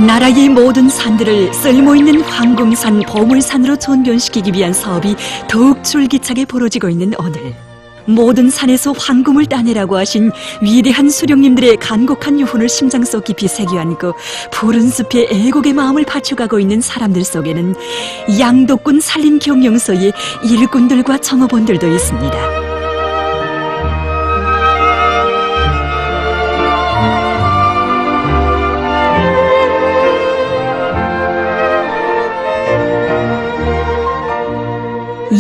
나라의 모든 산들을 쓸모있는 황금산, 보물산으로 전변시키기 위한 사업이 더욱 줄기차게 벌어지고 있는 오늘, 모든 산에서 황금을 따내라고 하신 위대한 수령님들의 간곡한 유훈을 심장 속 깊이 새겨안고 푸른 숲에 애국의 마음을 바쳐가고 있는 사람들 속에는 양덕군 산림경영서의 일꾼들과 정업원들도 있습니다.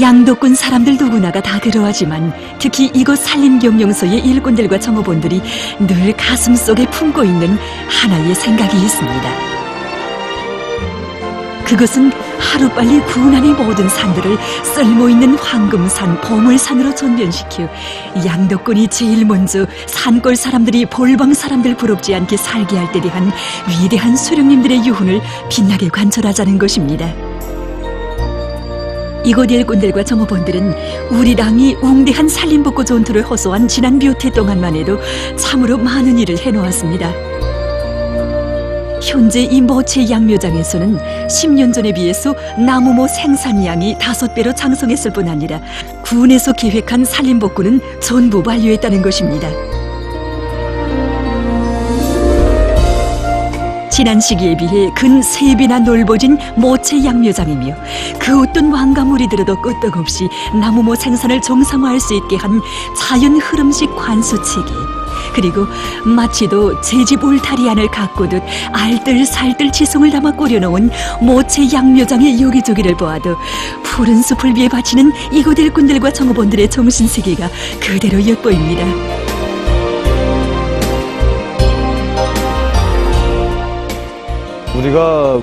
양덕군 사람들 누구나가 다 그러하지만 특히 이곳 산림경영서의 일꾼들과 정업원들이 늘 가슴속에 품고 있는 하나의 생각이 있습니다. 그것은 하루빨리 군안의 모든 산들을 쓸모있는 황금산, 보물산으로 전변시켜 양덕군이 제일 먼저 산골 사람들이 볼방 사람들 부럽지 않게 살게 할 때 대한 위대한 수령님들의 유훈을 빛나게 관철하자는 것입니다. 이곳 일꾼들과 정업원들은 우리 당이 웅대한 산림복구 전투를 호소한 지난 몇 해 동안만 해도 참으로 많은 일을 해놓았습니다. 현재 이 모체 양묘장에서는 10년 전에 비해서 나무모 생산량이 5배로 장성했을 뿐 아니라 군에서 계획한 산림복구는 전부 완료했다는 것입니다. 지난 시기에 비해 근 3배나 넓어진 모체 양묘장이며 그 어떤 왕가물이 들어도 끄떡없이 나무모 생산을 정상화할 수 있게 한 자연 흐름식 관수체계, 그리고 마치도 제집 울타리 안을 가꾸듯 알뜰살뜰 지성을 담아 꾸려놓은 모체 양묘장의 여기저기를 보아도 푸른 숲을 위해 바치는 이곳 일꾼들과 정업원들의 정신세계가 그대로 엿보입니다. 우리가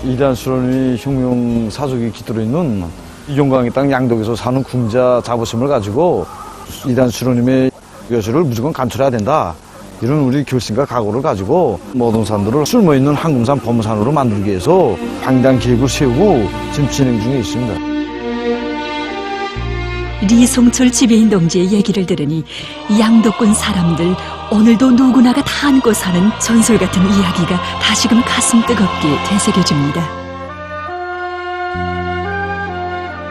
이단 수령님이 혁명 사족이 깃들어 있는 이종강의 땅 양덕에서 사는 군자 자부심을 가지고 이단 수령님의 여주를 무조건 간철해야 된다, 이런 우리 결심과 각오를 가지고 모든 산들을 쓸모있는 황금산, 보물산으로 만들기 위해서 방대한 계획을 세우고 지금 진행 중에 있습니다. 리송철 지배인 동지의 얘기를 들으니 양덕군 사람들 오늘도 누구나가 다 안고 사는 전설 같은 이야기가 다시금 가슴 뜨겁게 되새겨집니다.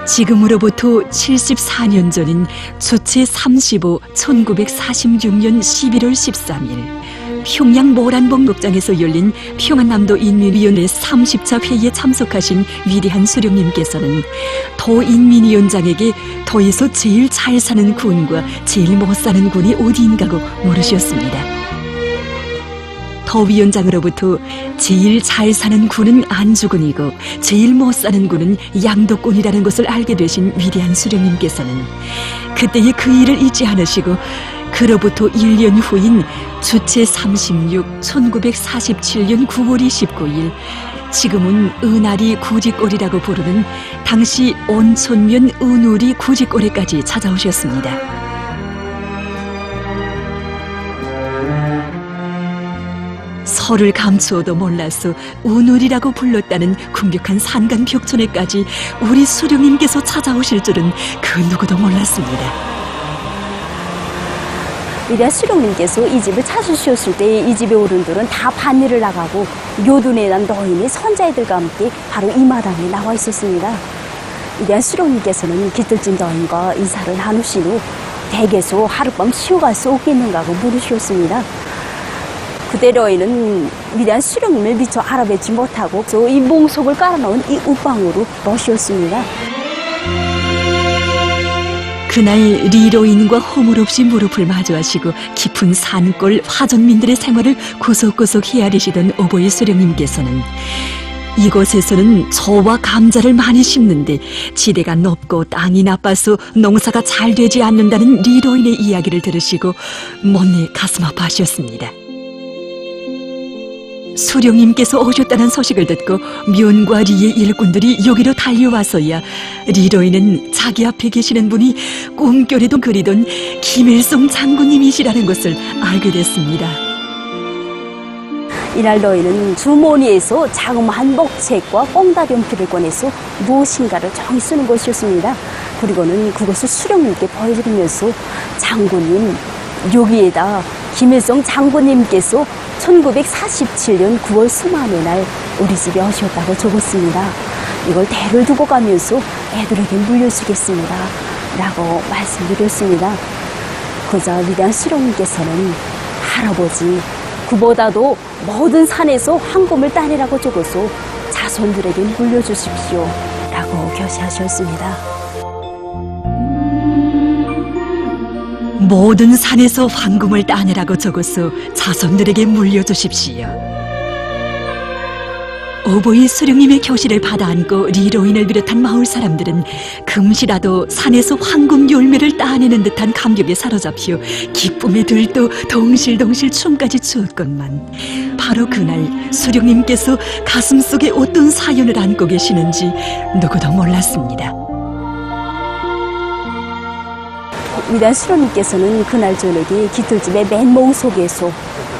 지금으로부터 74년 전인 주체 35, 1946년 11월 13일 평양 모란봉 목장에서 열린 평안남도 인민위원회 30차 회의에 참석하신 위대한 수령님께서는 도 인민위원장에게 도에서 제일 잘 사는 군과 제일 못 사는 군이 어디인가고 물으셨습니다. 도 위원장으로부터 제일 잘 사는 군은 안주군이고 제일 못 사는 군은 양덕군이라는 것을 알게 되신 위대한 수령님께서는 그때의 그 일을 잊지 않으시고 그로부터 1년 후인 주체 36, 1947년 9월 29일 지금은 은아리 구직골이라고 부르는 당시 온천면 은우리 구직골에까지 찾아오셨습니다. 설을 감추어도 몰라서 은우리라고 불렀다는 궁벽한 산간 벽촌에까지 우리 수령님께서 찾아오실 줄은 그 누구도 몰랐습니다. 위대한 수령님께서 이 집을 찾으셨을 때 이 집의 어른들은 다 반일을 나가고 요둔에 난 노인이 선자애들과 함께 바로 이 마당에 나와 있었습니다. 위대한 수령님께서는 깃들진 노인과 인사를 나누신 후 댁에서 하룻밤 쉬어갈 수 없겠는가고 물으셨습니다. 그때 노인은 위대한 수령님을 미처 알아뵙지 못하고 이 몽속을 깔아놓은 이 읍방으로 모셨습니다. 그날 리로인과 허물없이 무릎을 마주하시고 깊은 산골 화전민들의 생활을 구석구석 헤아리시던 오보이 수령님께서는 이곳에서는 저와 감자를 많이 심는데 지대가 높고 땅이 나빠서 농사가 잘 되지 않는다는 리로인의 이야기를 들으시고 못내 가슴 아파하셨습니다. 수령님께서 오셨다는 소식을 듣고 면과 리의 일꾼들이 여기로 달려와서야 리로이는 자기 앞에 계시는 분이 꿈결에도 그리던 김일성 장군님이시라는 것을 알게 됐습니다. 이날 너희는 주머니에서 자그마한 목책과 꽁다변피를 꺼내서 무엇인가를 정히 쓰는 것이었습니다. 그리고는 그것을 수령님께 보여드리면서 장군님, 여기에다 김일성 장군님께서 1947년 9월 수만의 날 우리 집에 오셨다고 적었습니다. 이걸 대를 두고 가면서 애들에게 물려주겠습니다. 라고 말씀드렸습니다. 그자 위대한 수령님께서는 할아버지, 그보다도 모든 산에서 황금을 따내라고 적어서 자손들에게 물려주십시오. 라고 교시하셨습니다. 모든 산에서 황금을 따내라고 적어서 자손들에게 물려주십시오. 오보이 수령님의 교시를 받아 안고 리로인을 비롯한 마을 사람들은 금시라도 산에서 황금 열매를 따내는 듯한 감격에 사로잡혀 기쁨에 들떠 덩실덩실 춤까지 추었건만 바로 그날 수령님께서 가슴속에 어떤 사연을 안고 계시는지 누구도 몰랐습니다. 위대한 수령님께서는 그날 저녁에 깃털집의 맨몸 속에서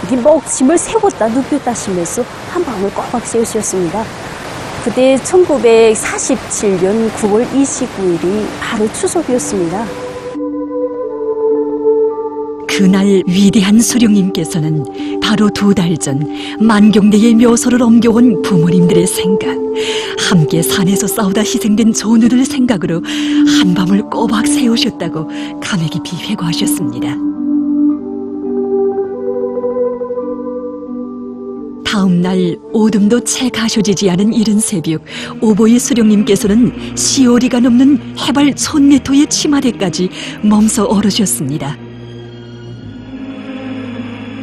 이렇게 먹심을 세웠다 눕혔다 하시면서 한 밤을 꼬박 새우셨습니다. 그때 1947년 9월 29일이 바로 추석이었습니다. 그날 위대한 수령님께서는 바로 2달 전 만경대의 묘소를 옮겨온 부모님들의 생각, 함께 산에서 싸우다 희생된 전우들 생각으로 한밤을 꼬박 새우셨다고 감회 깊이 회고하셨습니다. 다음 날 오둠도 채 가셔지지 않은 이른 새벽 오보이 수령님께서는 시오리가 넘는 해발 1000m의 치마대까지 몸서 오르셨습니다.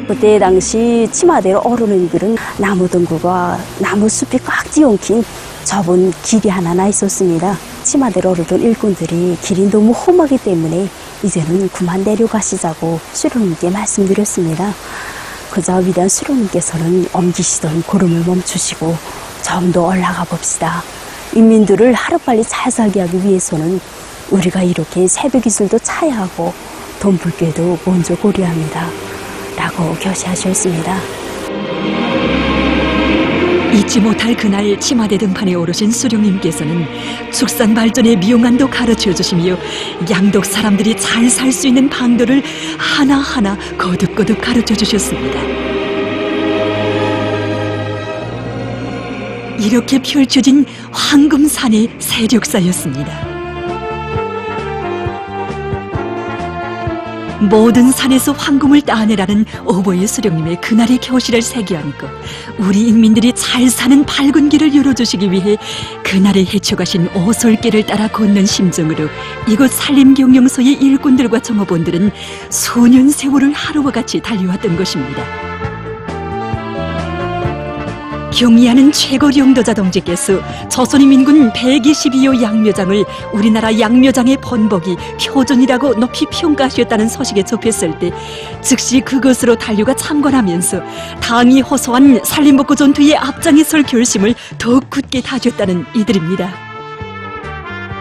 그때 당시 치마대로 오르는 길은 나무 등구가 나무 숲이 꽉 뒤엉킨 좁은 길이 하나 나 있었습니다. 치마대로 오르던 일꾼들이 길이 너무 험하기 때문에 이제는 그만 내려가시자고 수령님께 말씀드렸습니다. 그저 위대한 수령님께서는 옮기시던 구름을 멈추시고 좀 더 올라가 봅시다. 인민들을 하루빨리 잘 살게 하기 위해서는 우리가 이렇게 새벽 이슬도 차야 하고 돈불교도 먼저 고려합니다. 라고 교시하셨습니다. 잊지 못할 그날 치마대 등판에 오르신 수령님께서는 축산 발전의 미용안도 가르쳐 주시며 양독 사람들이 잘 살 수 있는 방도를 하나하나 거듭거듭 가르쳐 주셨습니다. 이렇게 펼쳐진 황금산의 세력사였습니다. 모든 산에서 황금을 따내라는 오보이 수령님의 그날의 교시를 새겨안고 우리 인민들이 잘 사는 밝은 길을 열어주시기 위해 그날에 헤쳐가신 오솔길을 따라 걷는 심정으로 이곳 산림경영소의 일꾼들과 정업원들은 수년 세월을 하루와 같이 달려왔던 것입니다. 경의하는 최고령도자 동지께서 조선인민군 122호 양묘장을 우리나라 양묘장의 본복이 표준이라고 높이 평가하셨다는 소식에 접했을 때 즉시 그것으로 달려가 참관하면서 당이 호소한 산림복구 전투의 앞장에 설 결심을 더욱 굳게 다졌다는 이들입니다.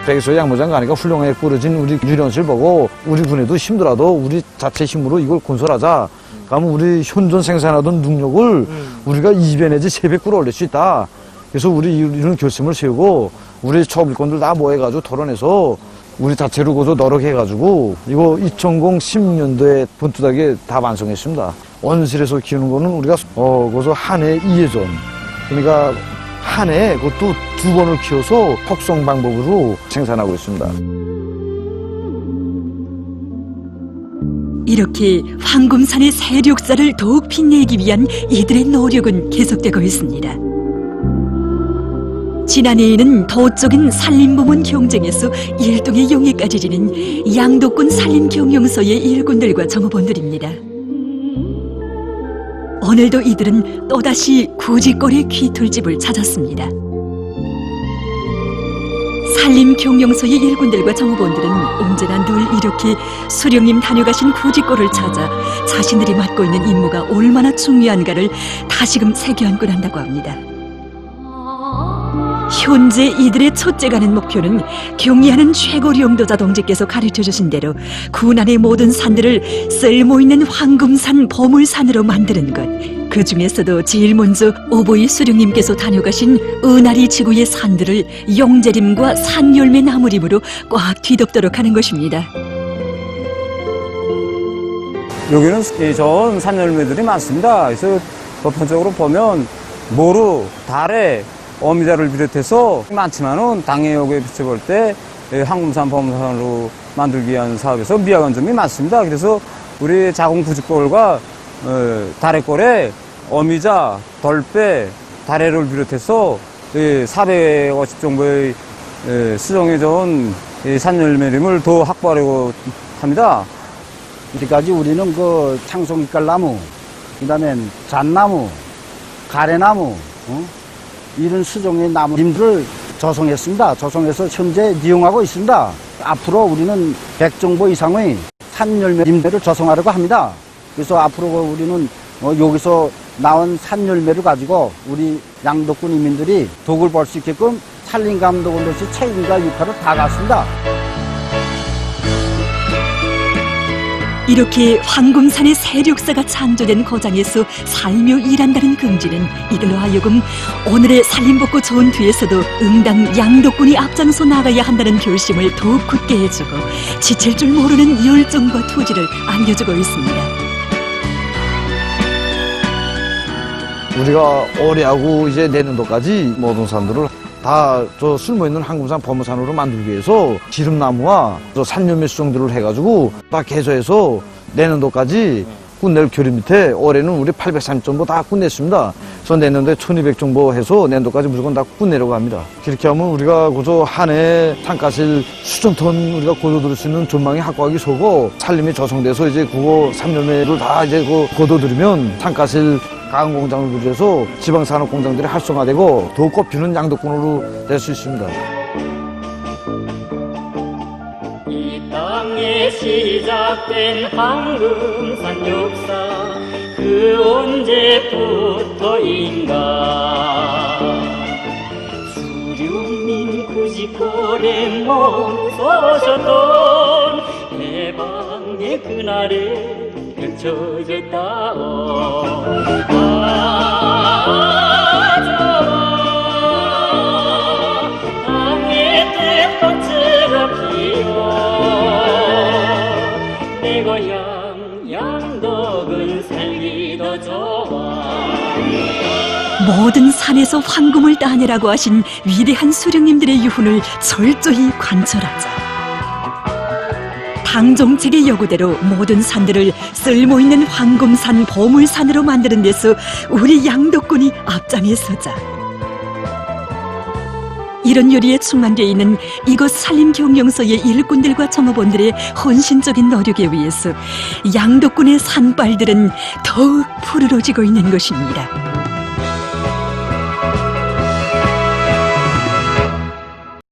백에서 양모장 가니까 훌륭하게 꾸려진 우리 유련실 보고 우리 군에도 힘들어도 우리 자체 힘으로 이걸 건설하자. 그러면 우리 현존 생산하던 능력을 우리가 2배 내지 3배 끌어올릴 수 있다. 그래서 우리 이런 결심을 세우고 우리 초일꾼들 다 모여가지고 토론해서 우리 자체로 거기서 노력해가지고 이거 2010년도에 본투닥에 다 완성했습니다. 원실에서 키우는 거는 우리가 거기서 한 해 2회전. 그러니까 한 해에 그것도 2번을 키워서 톡송 방법으로 생산하고 있습니다. 이렇게 황금산의 세력사를 더욱 빛내기 위한 이들의 노력은 계속되고 있습니다. 지난해에는 도적인 산림부문 경쟁에서 1등의 영예까지 지닌 양도군 산림경영소의 일꾼들과 정업원들입니다. 오늘도 이들은 또다시 구지골의 귀틀집을 찾았습니다. 산림경영소의 일꾼들과 정업원들은 언제나 늘 이렇게 수령님 다녀가신 구지골을 찾아 자신들이 맡고 있는 임무가 얼마나 중요한가를 다시금 새겨안고 난다고 합니다. 현재 이들의 첫째 가는 목표는 경의하는 최고령도자 동지께서 가르쳐주신 대로 군안의 모든 산들을 쓸모있는 황금산 보물산으로 만드는 것. 그 중에서도 제일 먼저 오보이 수령님께서 다녀가신 은하리 지구의 산들을 용재림과 산열매 나무림으로 꽉 뒤덮도록 하는 것입니다. 여기는 좋은 산열매들이 많습니다. 그래서 보편적으로 보면 모루, 달에, 어미자를 비롯해서 많지만은 당해역에 비춰볼 때 항금산, 범산으로 만들기 위한 사업에서 미약한 점이 많습니다. 그래서 우리 자궁 부직골과 다래골에 어미자, 덜배, 다래를 비롯해서 450 정도의 수종에 좋은 산열매림을 더 확보하려고 합니다. 이때까지 우리는 그 창송이깔나무, 그 다음에 잣나무, 가래나무, 이런 수종의 나무림들을 조성했습니다. 조성해서 현재 이용하고 있습니다. 앞으로 우리는 100정보 이상의 산열매림들을 조성하려고 합니다. 그래서 앞으로 우리는 여기서 나온 산열매를 가지고 우리 양덕군 이민들이 덕을 볼 수 있게끔 산림감독원으로서 책임과 역할을 다하겠습니다. 이렇게 황금산의 세력사가 창조된 고장에서 살며 일한다는 긍지는 이들로 하여금 오늘의 산림복구 전투에서도 응당 양덕군이 앞장서 나가야 한다는 결심을 더욱 굳게 해주고 지칠 줄 모르는 열정과 투지를 알려주고 있습니다. 우리가 올해하고 이제 내년도까지 모든 산들을 다 저 쓸모있는 황금산 범어산으로 만들기 위해서 지름나무와 저 산열매 수종들을 해가지고 다 개조해서 내년도까지 끝낼 교리 밑에 올해는 우리 830정보 다 끝냈습니다. 그래서 내년도에 1200정보 해서 내년도까지 무조건 다 끝내려고 합니다. 그렇게 하면 우리가 그저 한 해 창가실 수천톤 우리가 고도들을 수 있는 전망이 확보하기 서고 산림이 조성돼서 이제 그거 산열매를 다 이제 고도들이면 창가실 가공 공장을 비롯해서 지방산업 공장들이 활성화되고 더욱 꼽히는 양덕군으로 될 수 있습니다. 이 땅에 시작된 황금산 역사 그 언제부터인가 수륙민 구직골에 멈서셨던 해방의 그날에 펼쳐졌다오 땅의 뜻꽃처럼 피어 내 고향 양덕은 살기 더 좋아 모든 산에서 황금을 따내라고 하신 위대한 수령님들의 유훈을 철저히 관철하자. 당정책의 요구대로 모든 산들을 쓸모있는 황금산, 보물산으로 만드는 데서 우리 양덕군이 앞장에 서자. 이런 요리에 충만되어 있는 이곳 산림경영서의 일꾼들과 종업원들의 헌신적인 노력에 의해서 양덕군의 산발들은 더욱 푸르러지고 있는 것입니다.